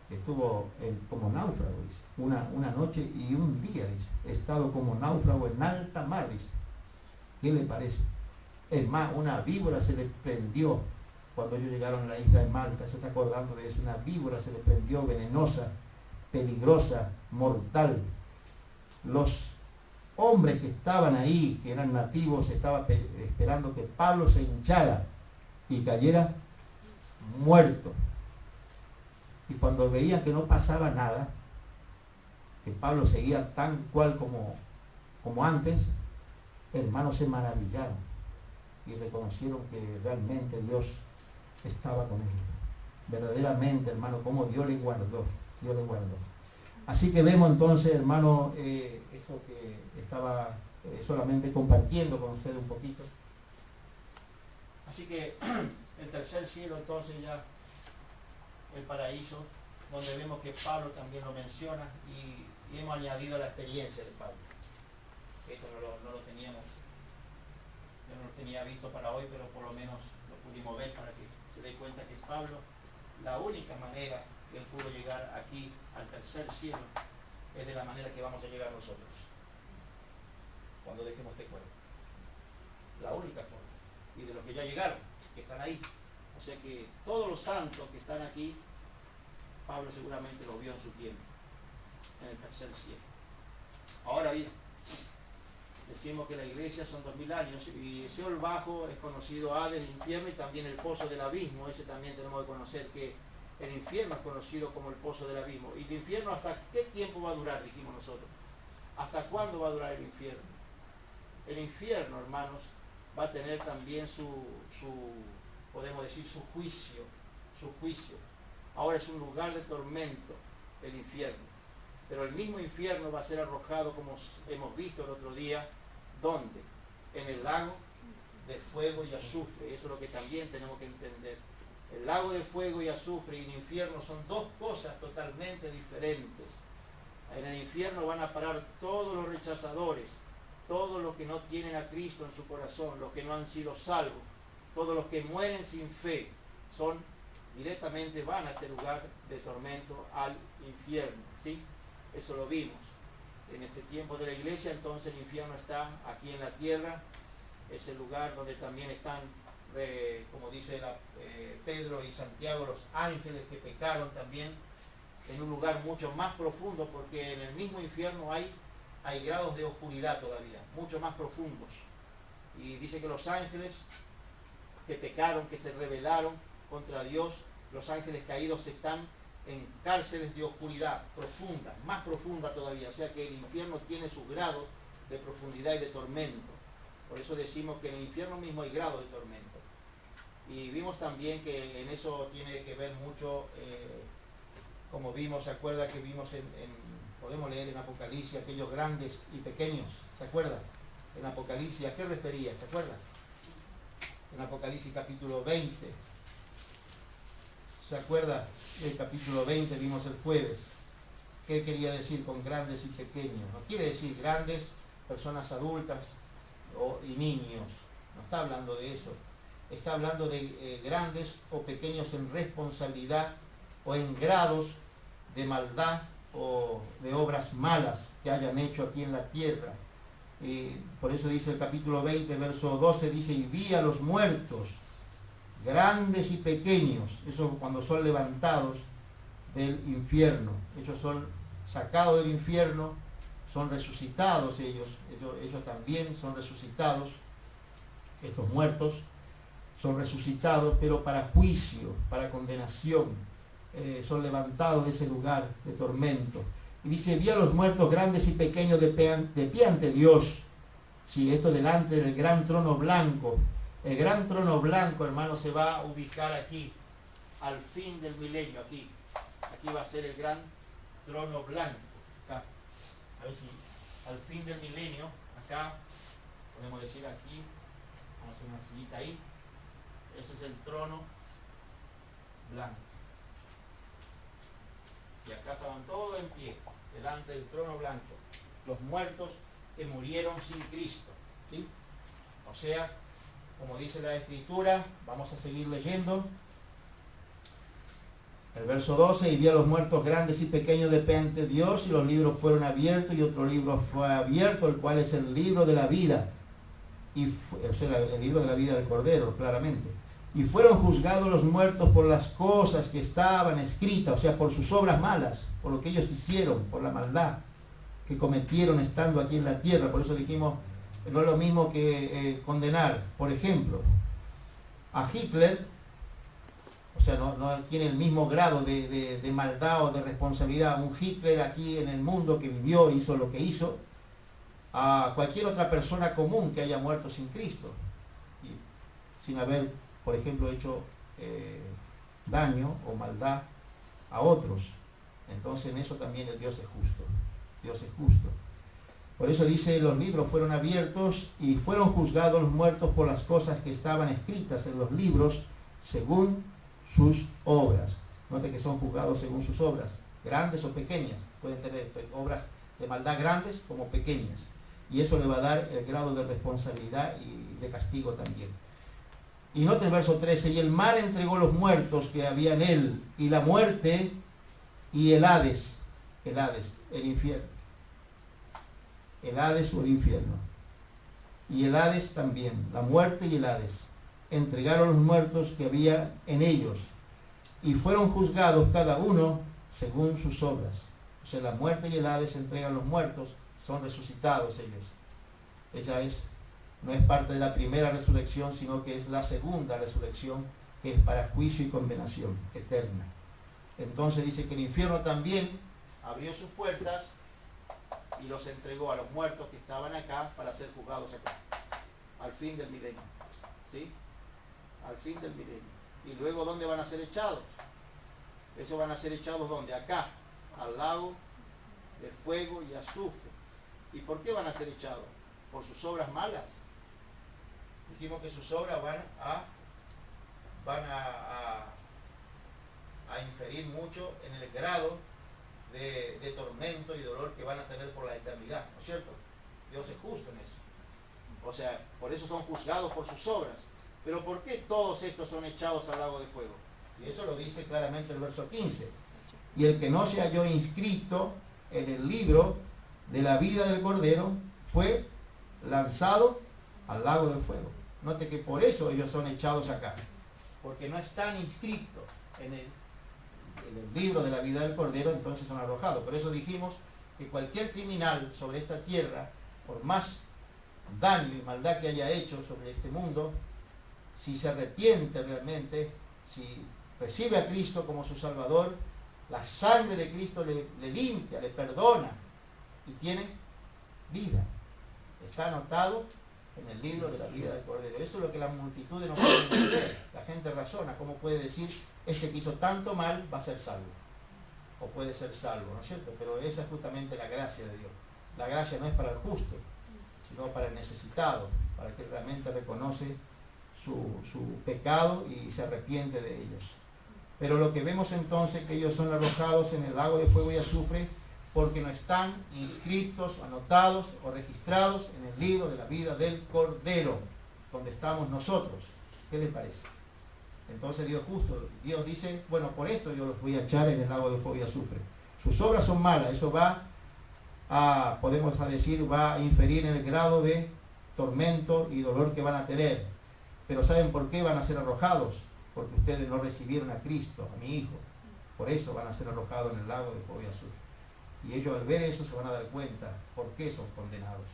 estuvo como náufrago, dice. Una noche y un día, dice. He estado como náufrago en alta mar, dice. ¿Qué le parece? Es más, una víbora se le prendió cuando ellos llegaron a la isla de Malta. Se está acordando de eso. Una víbora se le prendió, venenosa, peligrosa, mortal. Los hombres que estaban ahí, que eran nativos, estaban esperando que Pablo se hinchara y cayera muerto. Y cuando veían que no pasaba nada, que Pablo seguía tan cual como antes, hermanos, se maravillaron y reconocieron que realmente Dios estaba con él. Verdaderamente, hermano, como Dios le guardó. Así que vemos entonces, hermano, esto que estaba solamente compartiendo con ustedes un poquito. Así que el tercer cielo, entonces ya el paraíso, donde vemos que Pablo también lo menciona y hemos añadido la experiencia de Pablo. Esto no lo teníamos, yo no lo tenía visto para hoy, pero por lo menos lo pudimos ver para que se dé cuenta que Pablo, la única manera que él pudo llegar aquí al tercer cielo es de la manera que vamos a llegar nosotros cuando dejemos este cuerpo. La única forma. Y de los que ya llegaron, que están ahí. O sea que todos los santos que están aquí, Pablo seguramente lo vio en su tiempo, en el tercer cielo. Ahora bien, decimos que la iglesia son 2000 años y el Seol bajo es conocido Hades, infierno, y también el pozo del abismo. Ese también tenemos que conocer, que el infierno es conocido como el pozo del abismo. ¿Y el infierno hasta qué tiempo va a durar? Dijimos nosotros. ¿Hasta cuándo va a durar el infierno? El infierno, hermanos, va a tener también podemos decir, su juicio. Ahora es un lugar de tormento, el infierno. Pero el mismo infierno va a ser arrojado, como hemos visto el otro día, ¿dónde? En el lago de fuego y azufre. Eso es lo que también tenemos que entender. El lago de fuego y azufre y el infierno son dos cosas totalmente diferentes. En el infierno van a parar todos los rechazadores, todos los que no tienen a Cristo en su corazón, los que no han sido salvos, todos los que mueren sin fe, directamente van a este lugar de tormento, al infierno, ¿sí? Eso lo vimos. En este tiempo de la iglesia, entonces el infierno está aquí en la tierra, es el lugar donde también están, como dice Pedro y Santiago, los ángeles que pecaron también, en un lugar mucho más profundo, porque en el mismo infierno hay grados de oscuridad todavía, mucho más profundos. Y dice que los ángeles que pecaron, que se rebelaron contra Dios, los ángeles caídos están en cárceles de oscuridad profunda, más profunda todavía. O sea que el infierno tiene sus grados de profundidad y de tormento. Por eso decimos que en el infierno mismo hay grados de tormento. Y vimos también que en eso tiene que ver mucho, como vimos, ¿se acuerda que vimos podemos leer en Apocalipsis aquellos grandes y pequeños? ¿Se acuerda? En Apocalipsis, ¿a qué refería? ¿Se acuerda? En Apocalipsis capítulo 20. ¿Se acuerda? El capítulo 20 vimos el jueves. ¿Qué quería decir con grandes y pequeños? No quiere decir grandes, personas adultas y niños. No está hablando de eso. Está hablando de grandes o pequeños en responsabilidad o en grados de maldad o de obras malas que hayan hecho aquí en la tierra. Por eso dice el capítulo 20, verso 12, dice: y vi a los muertos, grandes y pequeños, eso cuando son levantados del infierno. Ellos son sacados del infierno, son resucitados ellos también son resucitados, estos muertos son resucitados, pero para juicio, para condenación, son levantados de ese lugar de tormento. Y dice: vi a los muertos grandes y pequeños de pie ante Dios. Sí, esto delante del gran trono blanco. El gran trono blanco, hermano, se va a ubicar aquí, al fin del milenio, aquí. Aquí va a ser el gran trono blanco. Acá. A ver si al fin del milenio, acá, podemos decir aquí, vamos a hacer una sillita ahí. Ese es el trono blanco. Y acá estaban todos en pie, delante del trono blanco, los muertos que murieron sin Cristo, ¿sí? O sea, como dice la Escritura, vamos a seguir leyendo. El verso 12: y vi a los muertos grandes y pequeños de pie ante Dios, y los libros fueron abiertos, y otro libro fue abierto, el cual es el libro de la vida. O sea, el libro de la vida del Cordero, claramente. Y fueron juzgados los muertos por las cosas que estaban escritas, o sea, por sus obras malas, por lo que ellos hicieron, por la maldad que cometieron estando aquí en la tierra. Por eso dijimos, no es lo mismo que condenar, por ejemplo, a Hitler O sea, no tiene el mismo grado de maldad o de responsabilidad un Hitler aquí en el mundo que vivió, hizo lo que hizo, a cualquier otra persona común que haya muerto sin Cristo, y sin haber, por ejemplo, hecho daño o maldad a otros. Entonces en eso también Dios es justo. Dios es justo. Por eso dice, los libros fueron abiertos y fueron juzgados los muertos por las cosas que estaban escritas en los libros según sus obras. Note que son juzgados según sus obras, grandes o pequeñas. Pueden tener obras de maldad grandes como pequeñas. Y eso le va a dar el grado de responsabilidad y de castigo también. Y note el verso 13, y el mal entregó los muertos que había en él, y la muerte y el Hades, el infierno. El Hades o el infierno. Y el Hades también, la muerte y el Hades, entregaron los muertos que había en ellos, y fueron juzgados cada uno según sus obras. O sea, la muerte y el Hades entregan los muertos, son resucitados ellos. Ella no es parte de la primera resurrección, sino que es la segunda resurrección, que es para juicio y condenación eterna. Entonces dice que el infierno también abrió sus puertas y los entregó a los muertos que estaban acá para ser juzgados acá, al fin del milenio. ¿Sí? Al fin del milenio. Y luego, ¿dónde van a ser echados? Ellos van a ser echados, ¿dónde? Acá, al lago de fuego y azufre. ¿Y por qué van a ser echados? ¿Por sus obras malas? Dijimos que sus obras van a inferir mucho en el grado de tormento y dolor que van a tener por la eternidad, ¿no es cierto? Dios es justo en eso. O sea, por eso son juzgados por sus obras. Pero ¿por qué todos estos son echados al lago de fuego? Y eso lo dice claramente el verso 15. Y el que no se halló inscrito en el libro de la vida del Cordero fue lanzado al lago de fuego. Note que por eso ellos son echados acá, porque no están inscritos en el libro de la vida del Cordero, entonces son arrojados. Por eso dijimos que cualquier criminal sobre esta tierra, por más daño y maldad que haya hecho sobre este mundo, si se arrepiente realmente, si recibe a Cristo como su Salvador, la sangre de Cristo le limpia, le perdona y tiene vida. Está anotado en el libro de la vida del Cordero. Eso es lo que las multitudes no pueden entender. La gente razona, ¿cómo puede decir, este que hizo tanto mal va a ser salvo? O puede ser salvo, ¿no es cierto? Pero esa es justamente la gracia de Dios. La gracia no es para el justo, sino para el necesitado, para el que realmente reconoce su pecado y se arrepiente de ellos. Pero lo que vemos entonces que ellos son arrojados en el lago de fuego y azufre porque no están inscritos, anotados o registrados en el libro de la vida del Cordero, donde estamos nosotros. ¿Qué les parece? Entonces Dios justo, Dios dice, bueno, por esto yo los voy a echar en el lago de fuego y azufre. Sus obras son malas, eso va a, podemos decir, va a inferir en el grado de tormento y dolor que van a tener. Pero ¿saben por qué van a ser arrojados? Porque ustedes no recibieron a Cristo, a mi Hijo. Por eso van a ser arrojados en el lago de fuego y azufre. Y ellos al ver eso se van a dar cuenta por qué son condenados.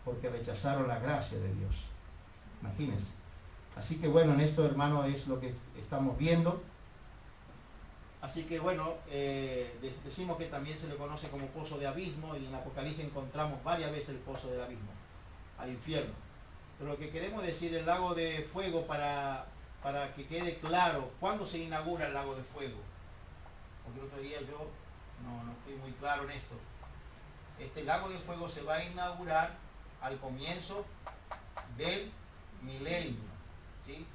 Porque rechazaron la gracia de Dios. Imagínense. Así que bueno, en esto, hermano, es lo que estamos viendo. Así que bueno, decimos que también se le conoce como pozo de abismo, y en Apocalipsis encontramos varias veces el pozo del abismo, al infierno. Pero lo que queremos decir, el lago de fuego, para que quede claro, ¿cuándo se inaugura el lago de fuego? Porque el otro día yo no fui muy claro en esto. Este lago de fuego se va a inaugurar al comienzo del milenio, ¿sí?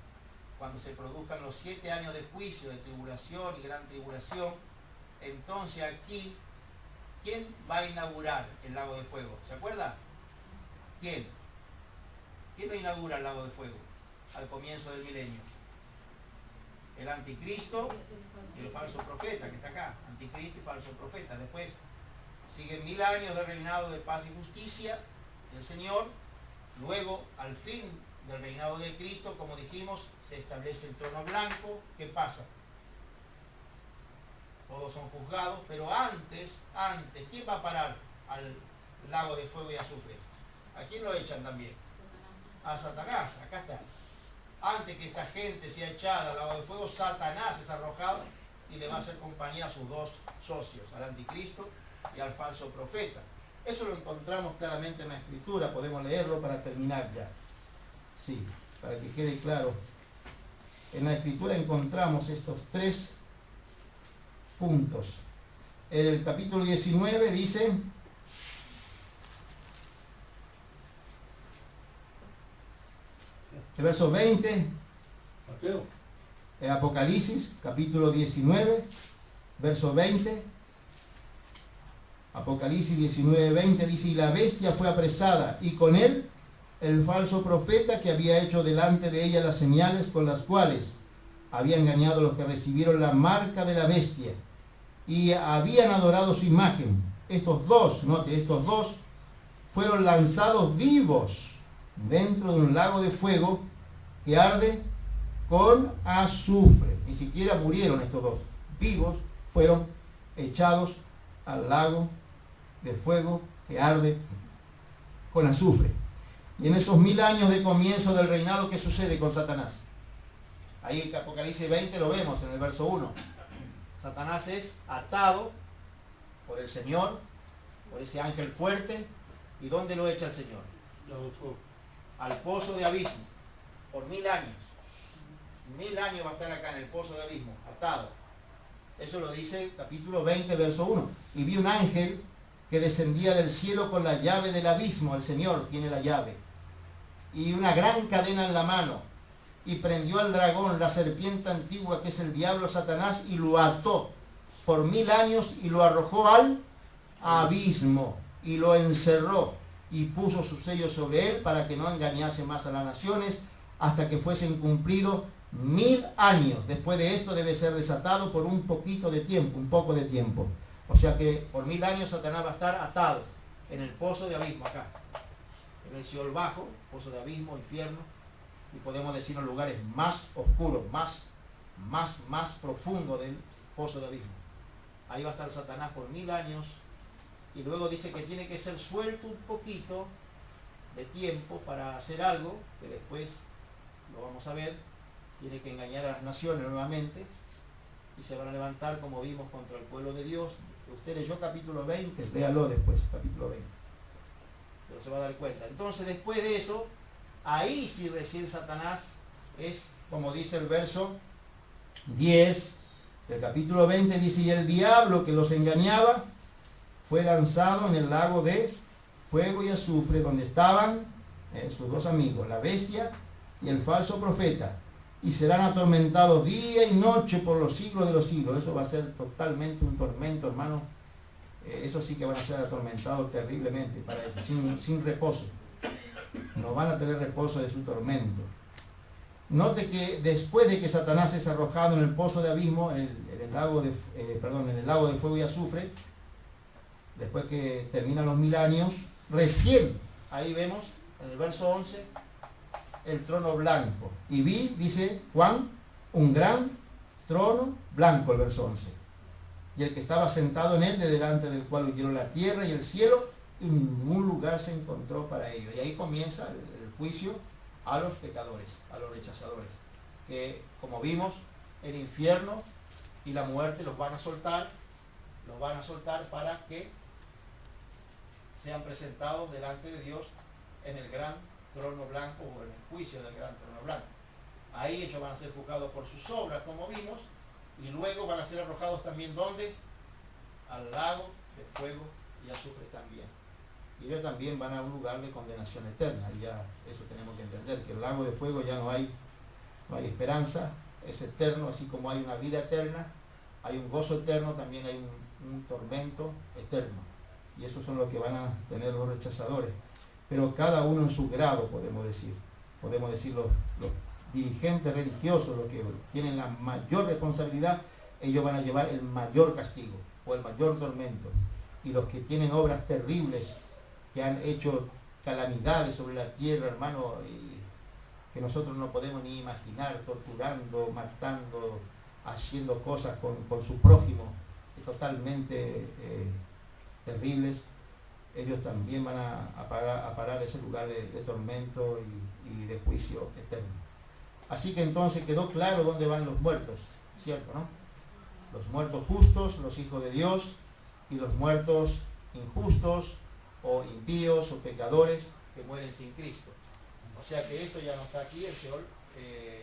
Cuando se produzcan los 7 años de juicio, de tribulación y gran tribulación. Entonces aquí, ¿quién va a inaugurar el lago de fuego? ¿Se acuerda? ¿Quién? ¿Quién lo inaugura el lago de fuego al comienzo del milenio? El anticristo y el falso profeta, que está acá. Anticristo y falso profeta. Después siguen 1000 años de reinado de paz y justicia del Señor. Luego, al fin del reinado de Cristo, como dijimos, se establece el trono blanco. ¿Qué pasa? Todos son juzgados, pero antes, ¿quién va a parar al lago de fuego y azufre? ¿A quién lo echan también? A Satanás, acá está. antes que esta gente sea echada al lago de fuego, Satanás es arrojado y le va a hacer compañía a sus dos socios, al anticristo y al falso profeta. Eso lo encontramos claramente en la Escritura, podemos leerlo para terminar ya. Sí, para que quede claro. En la Escritura encontramos estos tres puntos. En el capítulo 19 dice, el verso 20, Mateo. en Apocalipsis, capítulo 19, verso 20, Apocalipsis 19, 20 dice, y la bestia fue apresada, y con él el falso profeta que había hecho delante de ella las señales con las cuales había engañado a los que recibieron la marca de la bestia y habían adorado su imagen. Estos dos, note, estos dos fueron lanzados vivos dentro de un lago de fuego que arde con azufre. Ni siquiera murieron estos dos. Vivos fueron echados al lago de fuego que arde con azufre. Y en esos 1000 años de comienzo del reinado, ¿qué sucede con Satanás? Ahí en Apocalipsis 20 lo vemos en el verso 1. Satanás es atado por el Señor, por ese ángel fuerte. ¿Y dónde lo echa el Señor? Al pozo de abismo, por 1000 años. 1000 años va a estar acá en el pozo de abismo, atado. Eso lo dice capítulo 20, verso 1. Y vi un ángel que descendía del cielo con la llave del abismo. El Señor tiene la llave. Y una gran cadena en la mano. Y prendió al dragón, la serpiente antigua, que es el diablo Satanás, y lo ató por 1000 años y lo arrojó al abismo. Y lo encerró y puso su sello sobre él para que no engañase más a las naciones hasta que fuesen cumplidos 1000 años. Después de esto debe ser desatado por un poquito de tiempo, un poco de tiempo. O sea que por 1000 años Satanás va a estar atado en el pozo de abismo acá. En el Seol bajo, pozo de abismo, infierno. Y podemos decir los lugares más oscuros, más profundos del pozo de abismo. Ahí va a estar Satanás por 1000 años. Y luego dice que tiene que ser suelto un poquito de tiempo para hacer algo, que después lo vamos a ver. Tiene que engañar a las naciones nuevamente y se van a levantar, como vimos, contra el pueblo de Dios. Usted leyó capítulo 20, léalo después, capítulo 20. Pero se va a dar cuenta. Entonces, después de eso, ahí sí recién Satanás es, como dice el verso 10 del capítulo 20, dice, y el diablo que los engañaba fue lanzado en el lago de fuego y azufre, donde estaban sus dos amigos, la bestia y el falso profeta, y serán atormentados día y noche por los siglos de los siglos. Eso va a ser totalmente un tormento, hermano. Eso sí que van a ser atormentados terriblemente, sin reposo. No van a tener reposo de su tormento. Note que después de que Satanás es arrojado en el pozo de abismo, en el lago de fuego y azufre, después que terminan los 1000 años, recién, ahí vemos, en el verso 11, el trono blanco. Y vi, dice Juan, un gran trono blanco, el verso 11. Y el que estaba sentado en él, de delante del cual huyeron la tierra y el cielo, y ningún lugar se encontró para ellos. Y ahí comienza el juicio a los pecadores, a los rechazadores. Que, como vimos, el infierno y la muerte los van a soltar para que sean presentados delante de Dios en el gran trono blanco o en el juicio del gran trono blanco. Ahí ellos van a ser juzgados por sus obras, como vimos, y luego van a ser arrojados también, ¿dónde? Al lago de fuego y azufre también. Y ellos también van a un lugar de condenación eterna. Y ya eso tenemos que entender, que el lago de fuego ya no hay esperanza, es eterno, así como hay una vida eterna, hay un gozo eterno, también hay un tormento eterno. Y esos son los que van a tener los rechazadores. Pero cada uno en su grado, podemos decir los dirigentes religiosos, los que tienen la mayor responsabilidad, ellos van a llevar el mayor castigo o el mayor tormento. Y los que tienen obras terribles, que han hecho calamidades sobre la tierra, hermano, que nosotros no podemos ni imaginar, torturando, matando, haciendo cosas con su prójimo, totalmente terribles, ellos también van a parar ese lugar de tormento y de juicio eterno. Así que entonces quedó claro dónde van los muertos, ¿cierto, no? Los muertos justos, los hijos de Dios, y los muertos injustos, o impíos, o pecadores, que mueren sin Cristo. O sea que esto ya no está aquí, el Seol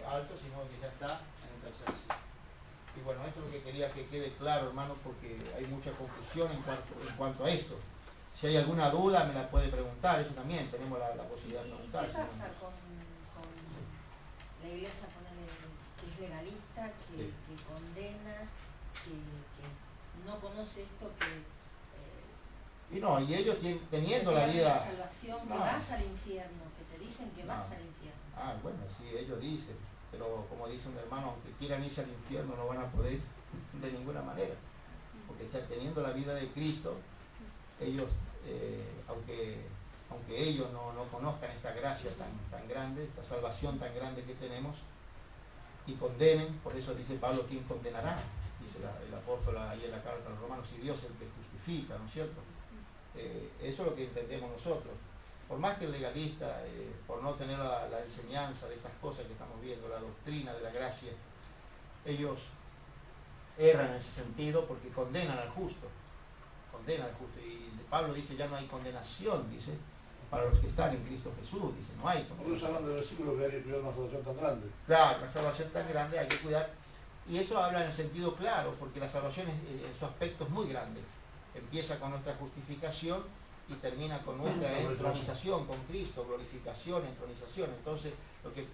alto, sino que ya está en el tercer cielo. Y bueno, esto es lo que quería que quede claro, hermano, porque hay mucha confusión en cuanto a esto. Si hay alguna duda, me la puede preguntar, eso también, tenemos la posibilidad de preguntar. ¿Qué pasa con la iglesia que es legalista, que condena, que no conoce esto, Y no, y ellos teniendo que la te vida... habla de salvación, que No. vas al infierno, que te dicen que No. vas al infierno? Ah, bueno, sí, ellos dicen, pero como dice un hermano, aunque quieran irse al infierno no van a poder de ninguna manera, porque ya teniendo la vida de Cristo, ellos, aunque ellos no conozcan esta gracia tan grande, esta salvación tan grande que tenemos, y condenen, por eso dice Pablo, ¿quién condenará? Dice el apóstol ahí en la carta a los romanos, si Dios es el que justifica, ¿no es cierto? Eso es lo que entendemos nosotros. Por más que el legalista, por no tener la enseñanza de estas cosas que estamos viendo, la doctrina de la gracia, ellos erran en ese sentido porque condenan al justo. Y Pablo dice, ya no hay condenación, dice, para los que están en Cristo Jesús, dice, no hay Por eso condenación. hablan del versículo que hay que cuidar una salvación tan grande. Claro, la salvación tan grande hay que cuidar. Y eso habla en el sentido claro, porque la salvación en su aspecto es muy grande. Empieza con nuestra justificación y termina con nuestra entronización con Cristo, glorificación, entronización. Entonces, lo que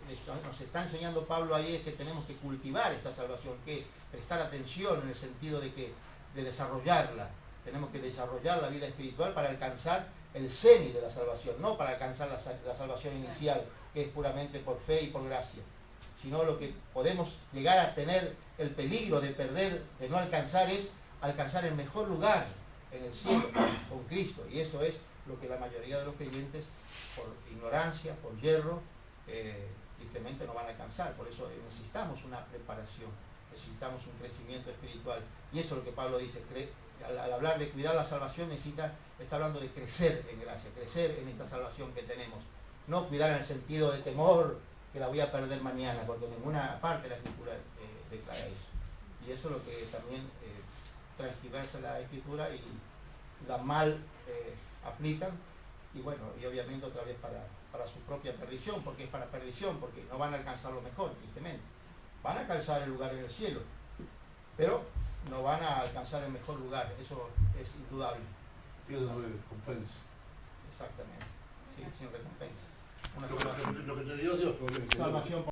nos está enseñando Pablo ahí es que tenemos que cultivar esta salvación, que es prestar atención en el sentido de desarrollarla. Tenemos que desarrollar la vida espiritual para alcanzar el cenit de la salvación, no para alcanzar la salvación inicial, que es puramente por fe y por gracia, sino lo que podemos llegar a tener el peligro de perder, de no alcanzar, es alcanzar el mejor lugar en el cielo con Cristo, y eso es lo que la mayoría de los creyentes, por ignorancia, por yerro, tristemente no van a alcanzar. Por eso necesitamos una preparación, necesitamos un crecimiento espiritual, y eso es lo que Pablo dice. Al hablar de cuidar la salvación, está hablando de crecer en gracia, crecer en esta salvación que tenemos, no cuidar en el sentido de temor que la voy a perder mañana, porque en ninguna parte de la Escritura declara eso. Y eso es lo que también transgiversa la Escritura y la mal aplican, y bueno, y obviamente otra vez para su propia perdición, porque es para perdición, porque no van a alcanzar lo mejor, tristemente. Van a alcanzar el lugar en el cielo, pero no van a alcanzar el mejor lugar, eso es indudable. Pierden la recompensa. Exactamente, sí, sin recompensa. Una Lo que te dio Dios, salvación